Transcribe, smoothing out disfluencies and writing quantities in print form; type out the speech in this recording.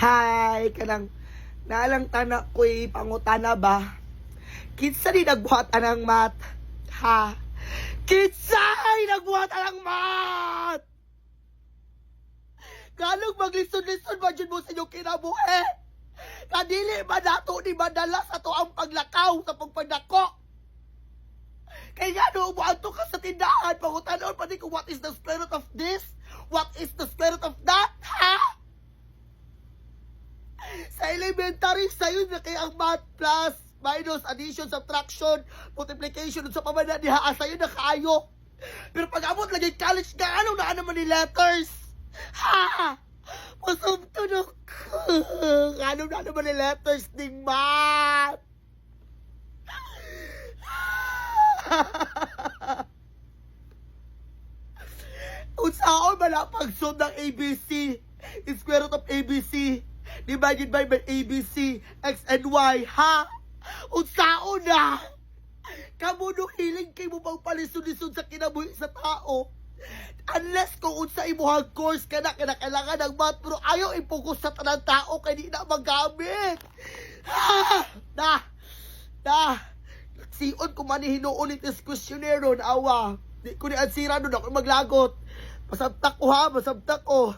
Hi, kanang naalang tanak ko'y pangutana ba? Kinsa di nagbuhat anang mat? Ha? Kinsa ay nagbuhat anang mat? Ganong maglison-lison ba dyan mo sa inyong kinabuhi? Kadili ba nato ni madala sa to ang paglakaw sa pagpadako? Kaya nga no, umuanto ka sa tindahan, pangutanon pa din kung what is the spirit of this? What is the spirit of that? Ha? Sa elementary, sa'yo na kaya ang math plus, minus, addition, subtraction, multiplication, sa pamana niya, sa'yo na kaayo. Pero pag abot lagi college na, ano na naman ni letters? Ha? Masumtunok ko. Ano na naman ni letters ni math? Unsaon malapagsun ng ABC, square root of ABC, divided by ABC, X and Y, ha? Unsaon na? Kamuno hiling kay mo bang palisod-lisod sa kinabuhi sa tao? Unless kung unsa imuhang course ka na kailangan ng math, pero ayaw ipokus sa tanang tao kay di na magamit. Ha? Siyon ko man hinuulit is questionnaire awa. Di ko ni ansira nun ako maglagot. Masabtak ko ha, masabtak ko.